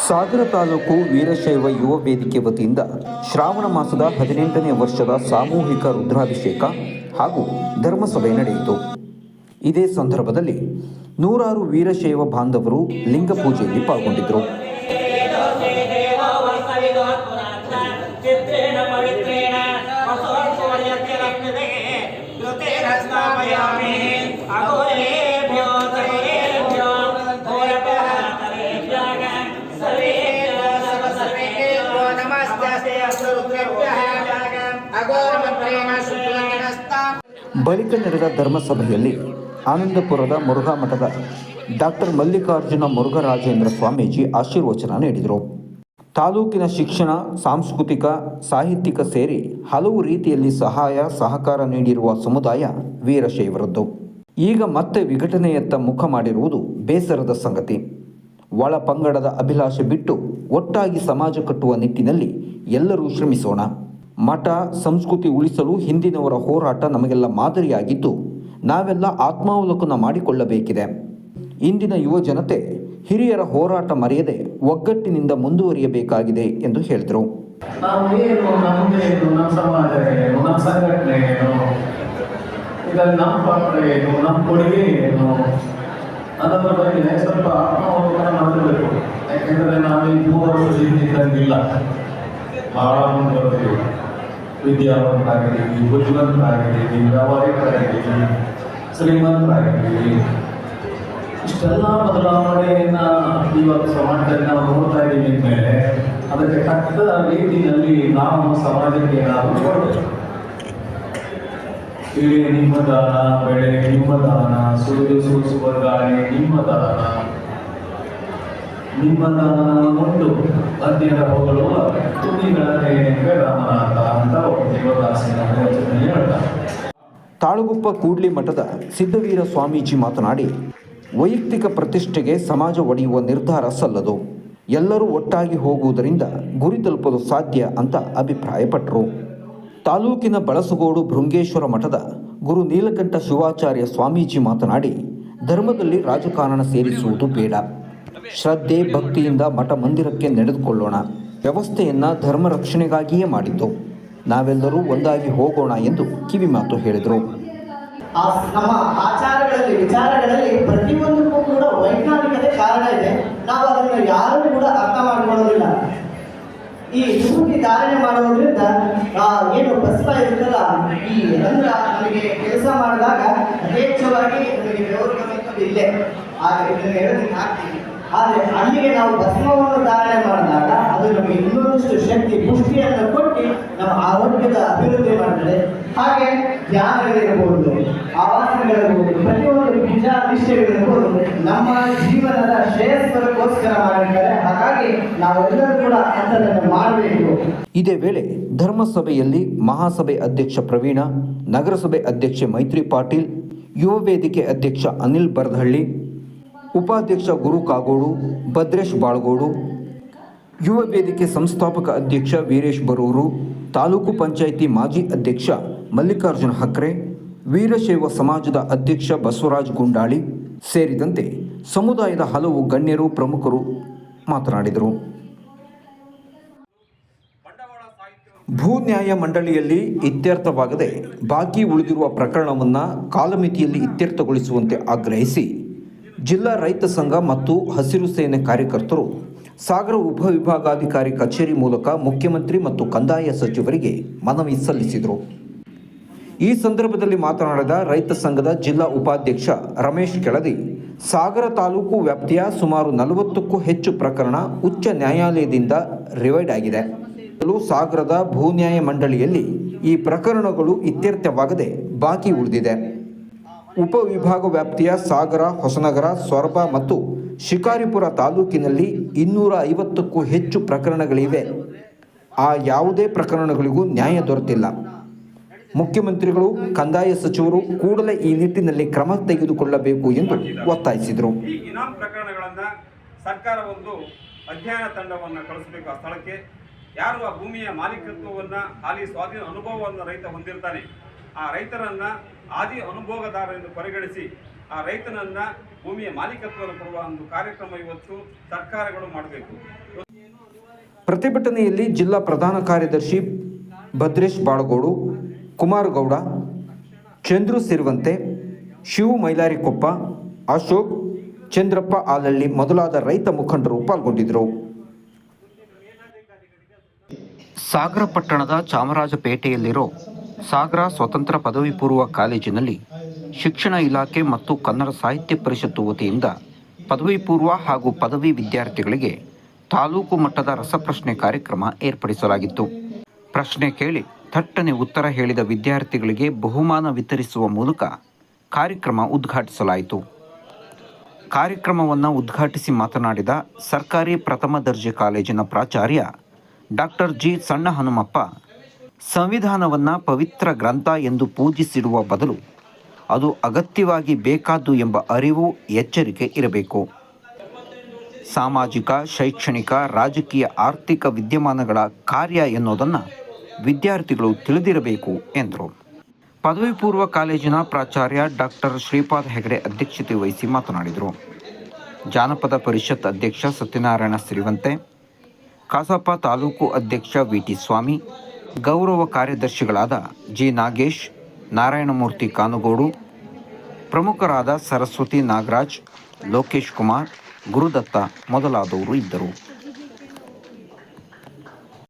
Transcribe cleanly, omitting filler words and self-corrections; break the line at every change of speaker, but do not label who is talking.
ಸಾಗರ ತಾಲೂಕು ವೀರಶೈವ ಯುವ ವೇದಿಕೆ ವತಿಯಿಂದ ಶ್ರಾವಣ ಮಾಸದ 18ನೇ ವರ್ಷದ ಸಾಮೂಹಿಕ ರುದ್ರಾಭಿಷೇಕ ಹಾಗೂ ಧರ್ಮಸಭೆ ನಡೆಯಿತು. ಇದೇ ಸಂದರ್ಭದಲ್ಲಿ ನೂರಾರು ವೀರಶೈವ ಬಾಂಧವರು ಲಿಂಗ ಪೂಜೆಯಲ್ಲಿ ಪಾಲ್ಗೊಂಡಿದ್ದರು. ಬಳಿಕ ನಡೆದ ಧರ್ಮಸಭೆಯಲ್ಲಿ ಆನಂದಪುರದ ಮುರುಘಾ ಮಠದ ಡಾಕ್ಟರ್ ಮಲ್ಲಿಕಾರ್ಜುನ ಮುರುಘರಾಜೇಂದ್ರ ಸ್ವಾಮೀಜಿ ಆಶೀರ್ವಚನ ನೀಡಿದರು. ತಾಲೂಕಿನ ಶಿಕ್ಷಣ, ಸಾಂಸ್ಕೃತಿಕ, ಸಾಹಿತ್ಯಿಕ ಸೇರಿ ಹಲವು ರೀತಿಯಲ್ಲಿ ಸಹಾಯ ಸಹಕಾರ ನೀಡಿರುವ ಸಮುದಾಯ ವೀರಶೈವರದ್ದು. ಈಗ ಮತ್ತೆ ವಿಘಟನೆಯತ್ತ ಮುಖ ಮಾಡಿರುವುದು ಬೇಸರದ ಸಂಗತಿ. ಒಳ ಪಂಗಡದ ಅಭಿಲಾಷೆ ಬಿಟ್ಟು ಒಟ್ಟಾಗಿ ಸಮಾಜ ಕಟ್ಟುವ ನಿಟ್ಟಿನಲ್ಲಿ ಎಲ್ಲರೂ ಶ್ರಮಿಸೋಣ. ಮಠ ಸಂಸ್ಕೃತಿ ಉಳಿಸಲು ಹಿಂದಿನವರ ಹೋರಾಟ ನಮಗೆಲ್ಲ ಮಾದರಿಯಾಗಿದ್ದು, ನಾವೆಲ್ಲ ಆತ್ಮಾವಲೋಕನ ಮಾಡಿಕೊಳ್ಳಬೇಕಿದೆ. ಇಂದಿನ ಯುವ ಜನತೆ ಹಿರಿಯರ ಹೋರಾಟ ಮರೆಯದೆ ಒಗ್ಗಟ್ಟಿನಿಂದ ಮುಂದುವರಿಯಬೇಕಾಗಿದೆ ಎಂದು ಹೇಳಿದರು.
ನಾವು ಏನು, ನಮ್ಮದೇನು, ನಮ್ಮ ಸಮಾಜ ಏನು, ನಮ್ಮ ಸಂಘಟನೆ ಏನು, ಇದರಲ್ಲಿ ನಮ್ಮ ಪಾತ್ರ ಏನು, ನಮ್ಮ ಕೊಡುಗೆ ಏನು ಅನ್ನೋದ್ರ ಬಗ್ಗೆ ಸ್ವಲ್ಪ ಆತ್ಮಾವಲೋಕನ ಮಾಡಬೇಕು. ಯಾಕೆಂದರೆ ನಾವು ಈ 3 ವರ್ಷ ಇದ್ದಂಗಿಲ್ಲ, ಬಹಳ ಮುಂದುವರೆದಿದ್ದೀವಿ. ವಿದ್ಯಾವಂತರಾಗಿದ್ದೀವಿ, ಬುದ್ಧಿವಂತರಾಗಿದ್ದೀವಿ, ವ್ಯಾವಹಾರಿಕರಾಗಿದ್ದೀವಿ, ಶ್ರೀಮಂತರಾಗಿದ್ದೀವಿ. ಇಷ್ಟೆಲ್ಲ ಬದಲಾವಣೆಯನ್ನು ಇವತ್ತು ಸಮಾಜದಲ್ಲಿ ನಾವು ನೋಡ್ತಾ ಇದ್ದೀವಿ ಅಂದಮೇಲೆ ಅದಕ್ಕೆ ತಕ್ಕ ರೀತಿಯಲ್ಲಿ ನಾವು ಸಮಾಜಕ್ಕೆ ಏನಾದರೂ ಕೊಡಬೇಕು. ಇಳಿ ನಿಮ್ಮ ದಾನ, ಬೆಳೆ ನಿಮ್ಮ ದಾನ, ಸುರಿದು ಸೂಸುವ ಗಾಳಿ ನಿಮ್ಮ ದಾನ, ನಿಮ್ಮ ದಾನ ಒಂದು ಅಧ್ಯಯನ ಹೊಗಳುವ ತುದಿಗಳನ್ನೇ ರಾಮನಾಥ ಅಂತ ದೇವದಾಸನ ವಚನದಲ್ಲಿ ಹೇಳ್ತಾರೆ.
ತಾಳಗುಪ್ಪ ಕೂಡ್ಲಿ ಮಠದ ಸಿದ್ದವೀರ ಸ್ವಾಮೀಜಿ ಮಾತನಾಡಿ, ವೈಯಕ್ತಿಕ ಪ್ರತಿಷ್ಠೆಗೆ ಸಮಾಜ ಒಡೆಯುವ ನಿರ್ಧಾರ ಸಲ್ಲದು. ಎಲ್ಲರೂ ಒಟ್ಟಾಗಿ ಹೋಗುವುದರಿಂದ ಗುರಿ ತಲುಪಲು ಸಾಧ್ಯ ಅಂತ ಅಭಿಪ್ರಾಯಪಟ್ಟರು. ತಾಲೂಕಿನ ಬಳಸಗೋಡು ಭೃಂಗೇಶ್ವರ ಮಠದ ಗುರು ನೀಲಕಂಠ ಶಿವಾಚಾರ್ಯ ಸ್ವಾಮೀಜಿ ಮಾತನಾಡಿ, ಧರ್ಮದಲ್ಲಿ ರಾಜಕಾರಣ ಸೇರಿಸುವುದು ಬೇಡ. ಶ್ರದ್ಧೆ ಭಕ್ತಿಯಿಂದ ಮಠ ಮಂದಿರಕ್ಕೆ ನಡೆದುಕೊಳ್ಳೋಣ. ವ್ಯವಸ್ಥೆಯನ್ನು ಧರ್ಮ ರಕ್ಷಣೆಗಾಗಿಯೇ ಮಾಡಿದ್ದು. ನಾವೆಲ್ಲರೂ ಒಂದಾಗಿ ಹೋಗೋಣ ಎಂದು ಕಿವಿಮಾತು ಹೇಳಿದರು.
ನಮ್ಮ ಆಚಾರಗಳಲ್ಲಿ, ವಿಚಾರಗಳಲ್ಲಿ ಪ್ರತಿಯೊಂದಕ್ಕೂ ಕೂಡ ವೈಜ್ಞಾನಿಕತೆ ಕಾರಣ ಇದೆ. ನಾವು ಅದನ್ನು ಯಾರೂ ಕೂಡ ಅರ್ಥ ಮಾಡಿಕೊಳ್ಳೋದಿಲ್ಲ. ಈ ವಿಭೂತಿ ಧಾರಣೆ ಮಾಡೋದ್ರಿಂದ ಏನು ಭಸ್ಮ ಇರುತ್ತಲ್ಲ, ಈ ರಂಧ್ರ ನಮಗೆ ಕೆಲಸ ಮಾಡಿದಾಗ ಯಥೇಚ್ಛವಾಗಿ ನಮಗೆ ಬೆವರು ಬರುತ್ತದೆ ಇಲ್ಲೇ. ಆದರೆ ಇದನ್ನು ಹೇಳೋದಕ್ಕೆ ಆಗ್ತೀವಿ. ಆದರೆ ಅಲ್ಲಿಗೆ ನಾವು ಭಸ್ಮವನ್ನು ಧಾರಣೆ ಮಾಡಿದಾಗ ಅದು ನಮಗೆ ಇನ್ನೊಂದಿಷ್ಟು ಶಕ್ತಿ, ಪುಷ್ಟಿಯನ್ನು ಕೊಟ್ಟು ನಮ್ಮ ಆರೋಗ್ಯದ ಅಭಿವೃದ್ಧಿ ಮಾಡ್ತದೆ. ಹಾಗೆ ಧ್ಯಾನಗಳಿರಬಹುದು, ಆವಾಸಗಳಿರಬಹುದು, ಪ್ರತಿಯೊಂದು ಪೂಜಾ ನಿಷ್ಠೆಗಳಿರಬಹುದು ನಮ್ಮ ಜೀವನದ ಶ್ರೇಯಸ್ಕರಕ್ಕೋಸ್ಕರ ಮಾಡಿರ್ತಾರೆ. ಹಾಗಾಗಿ ನಾವೆಲ್ಲರೂ ಕೂಡ ಅಂಥದ್ದನ್ನು ಮಾಡಬೇಕು.
ಇದೇ ವೇಳೆ ಧರ್ಮಸಭೆಯಲ್ಲಿ ಮಹಾಸಭೆ ಅಧ್ಯಕ್ಷ ಪ್ರವೀಣ, ನಗರಸಭೆ ಅಧ್ಯಕ್ಷೆ ಮೈತ್ರಿ ಪಾಟೀಲ್, ಯುವ ವೇದಿಕೆ ಅಧ್ಯಕ್ಷ ಅನಿಲ್ ಬರದಹಳ್ಳಿ, ಉಪಾಧ್ಯಕ್ಷ ಗುರು ಕಾಗೋಡು, ಭದ್ರೇಶ್ ಬಾಳಗೋಡು, ಯುವ ವೇದಿಕೆ ಸಂಸ್ಥಾಪಕ ಅಧ್ಯಕ್ಷ ವೀರೇಶ್ ಬರೂರು, ತಾಲೂಕು ಪಂಚಾಯಿತಿ ಮಾಜಿ ಅಧ್ಯಕ್ಷ ಮಲ್ಲಿಕಾರ್ಜುನ ಹಕ್ರೆ, ವೀರಶೈವ ಸಮಾಜದ ಅಧ್ಯಕ್ಷ ಬಸವರಾಜ್ ಗುಂಡಾಳಿ ಸೇರಿದಂತೆ ಸಮುದಾಯದ ಹಲವು ಗಣ್ಯರು ಪ್ರಮುಖರು ಮಾತನಾಡಿದರು. ಭೂ ನ್ಯಾಯ ಮಂಡಳಿಯಲ್ಲಿ ಇತ್ಯರ್ಥವಾಗದೆ ಬಾಕಿ ಉಳಿದಿರುವ ಪ್ರಕರಣವನ್ನು ಕಾಲಮಿತಿಯಲ್ಲಿ ಇತ್ಯರ್ಥಗೊಳಿಸುವಂತೆ ಆಗ್ರಹಿಸಿ ಜಿಲ್ಲಾ ರೈತ ಸಂಘ ಮತ್ತು ಹಸಿರು ಸೇನೆ ಕಾರ್ಯಕರ್ತರು ಸಾಗರ ಉಪವಿಭಾಗಾಧಿಕಾರಿ ಕಚೇರಿ ಮೂಲಕ ಮುಖ್ಯಮಂತ್ರಿ ಮತ್ತು ಕಂದಾಯ ಸಚಿವರಿಗೆ ಮನವಿ ಸಲ್ಲಿಸಿದರು. ಈ ಸಂದರ್ಭದಲ್ಲಿ ಮಾತನಾಡಿದ ರೈತ ಸಂಘದ ಜಿಲ್ಲಾ ಉಪಾಧ್ಯಕ್ಷ ರಮೇಶ್ ಕೆಳದಿ, ಸಾಗರ ತಾಲೂಕು ವ್ಯಾಪ್ತಿಯ ಸುಮಾರು 40ಕ್ಕೂ ಹೆಚ್ಚು ಪ್ರಕರಣ ಉಚ್ಚ ನ್ಯಾಯಾಲಯದಿಂದ ರಿವೈಡ್ ಆಗಿದೆ. ಸಾಗರದ ಭೂ ನ್ಯಾಯ ಮಂಡಳಿಯಲ್ಲಿ ಈ ಪ್ರಕರಣಗಳು ಇತ್ಯರ್ಥವಾಗದೆ ಬಾಕಿ ಉಳಿದಿದೆ. ಉಪವಿಭಾಗ ವ್ಯಾಪ್ತಿಯ ಸಾಗರ, ಹೊಸನಗರ, ಸೊರಬ ಮತ್ತು ಶಿಕಾರಿಪುರ ತಾಲೂಕಿನಲ್ಲಿ 250ಕ್ಕೂ ಹೆಚ್ಚು ಪ್ರಕರಣಗಳಿವೆ. ಆ ಯಾವುದೇ ಪ್ರಕರಣಗಳಿಗೂ ನ್ಯಾಯ ದೊರೆತಿಲ್ಲ. ಮುಖ್ಯಮಂತ್ರಿಗಳು, ಕಂದಾಯ ಸಚಿವರು ಕೂಡಲೇ ಈ ನಿಟ್ಟಿನಲ್ಲಿ ಕ್ರಮ ತೆಗೆದುಕೊಳ್ಳಬೇಕು ಎಂದು ಒತ್ತಾಯಿಸಿದರು.
ಈ ಇನಾಮ್ ಪ್ರಕರಣಗಳನ್ನು ಸರ್ಕಾರ ಒಂದು ಅಧ್ಯಯನ ತಂಡವನ್ನು ಕಳಿಸಬೇಕು. ಆ ಸ್ಥಳಕ್ಕೆ ಯಾರು ಆ ಭೂಮಿಯ ಮಾಲೀಕತ್ವವನ್ನು, ಹಾಲಿ ಸ್ವಾಧೀನ ಅನುಭವವನ್ನು ರೈತ ಹೊಂದಿರ್ತಾನೆ, ಆ ರೈತರನ್ನು ಆದಿ ಅನುಭೋಗದಾರರೆಂದು ಪರಿಗಣಿಸಿ ಆ ರೈತನನ್ನು ಭೂಮಿಯ ಮಾಲೀಕತ್ವವನ್ನು ಕೊಡುವ ಒಂದು ಕಾರ್ಯಕ್ರಮ ಇವತ್ತು ಸರ್ಕಾರಗಳು ಮಾಡಬೇಕು.
ಪ್ರತಿಭಟನೆಯಲ್ಲಿ ಜಿಲ್ಲಾ ಪ್ರಧಾನ ಕಾರ್ಯದರ್ಶಿ ಭದ್ರೇಶ್ ಬಾಳಗೋಡು, ಕುಮಾರ್ ಗೌಡ, ಚಂದ್ರು ಸಿರುವಂತೆ, ಶಿವು ಮೈಲಾರಿಕೊಪ್ಪ, ಅಶೋಕ್, ಚಂದ್ರಪ್ಪ ಆಲಳ್ಳಿ ಮೊದಲಾದ ರೈತ ಮುಖಂಡರು ಪಾಲ್ಗೊಂಡಿದ್ದರು. ಸಾಗರ ಪಟ್ಟಣದ ಚಾಮರಾಜಪೇಟೆಯಲ್ಲಿರೋ ಸಾಗರ ಸ್ವತಂತ್ರ ಪದವಿ ಪೂರ್ವ ಕಾಲೇಜಿನಲ್ಲಿ ಶಿಕ್ಷಣ ಇಲಾಖೆ ಮತ್ತು ಕನ್ನಡ ಸಾಹಿತ್ಯ ಪರಿಷತ್ತು ವತಿಯಿಂದ ಪದವಿ ಪೂರ್ವ ಹಾಗೂ ಪದವಿ ವಿದ್ಯಾರ್ಥಿಗಳಿಗೆ ತಾಲೂಕು ಮಟ್ಟದ ರಸಪ್ರಶ್ನೆ ಕಾರ್ಯಕ್ರಮ ಏರ್ಪಡಿಸಲಾಗಿತ್ತು. ಪ್ರಶ್ನೆ ಕೇಳಿ ಥಟ್ಟನೆ ಉತ್ತರ ಹೇಳಿದ ವಿದ್ಯಾರ್ಥಿಗಳಿಗೆ ಬಹುಮಾನ ವಿತರಿಸುವ ಮೂಲಕ ಕಾರ್ಯಕ್ರಮ ಉದ್ಘಾಟಿಸಲಾಯಿತು. ಕಾರ್ಯಕ್ರಮವನ್ನು ಉದ್ಘಾಟಿಸಿ ಮಾತನಾಡಿದ ಸರ್ಕಾರಿ ಪ್ರಥಮ ದರ್ಜೆ ಕಾಲೇಜಿನ ಪ್ರಾಚಾರ್ಯ ಡಾಕ್ಟರ್ ಜಿ ಸಣ್ಣ ಹನುಮಪ್ಪ, ಸಂವಿಧಾನವನ್ನು ಪವಿತ್ರ ಗ್ರಂಥ ಎಂದು ಪೂಜಿಸಿರುವ ಬದಲು ಅದು ಅಗತ್ಯವಾಗಿ ಬೇಕಾದ್ದು ಎಂಬ ಅರಿವು, ಎಚ್ಚರಿಕೆ ಇರಬೇಕು. ಸಾಮಾಜಿಕ, ಶೈಕ್ಷಣಿಕ, ರಾಜಕೀಯ, ಆರ್ಥಿಕ ವಿದ್ಯಮಾನಗಳ ಕಾರ್ಯ ಎನ್ನುವುದನ್ನು ವಿದ್ಯಾರ್ಥಿಗಳು ತಿಳಿದಿರಬೇಕು ಎಂದರು. ಪದವಿ ಪೂರ್ವ ಕಾಲೇಜಿನ ಪ್ರಾಚಾರ್ಯ ಡಾಕ್ಟರ್ ಶ್ರೀಪಾದ್ ಹೆಗಡೆ ಅಧ್ಯಕ್ಷತೆ ವಹಿಸಿ ಮಾತನಾಡಿದರು. ಜಾನಪದ ಪರಿಷತ್ ಅಧ್ಯಕ್ಷ ಸತ್ಯನಾರಾಯಣ ಸಿರಿವಂತೆ, ಕಸಾಪ ತಾಲೂಕು ಅಧ್ಯಕ್ಷ ವಿ.ಟಿ. ಸ್ವಾಮಿ, ಗೌರವ ಕಾರ್ಯದರ್ಶಿಗಳಾದ ಜಿ. ನಾಗೇಶ್, ನಾರಾಯಣಮೂರ್ತಿ ಕಾನುಗೋಡು, ಪ್ರಮುಖರಾದ ಸರಸ್ವತಿ ನಾಗರಾಜ್, ಲೋಕೇಶ್ ಕುಮಾರ್, ಗುರುದತ್ತ ಮೊದಲಾದವರು ಇದ್ದರು.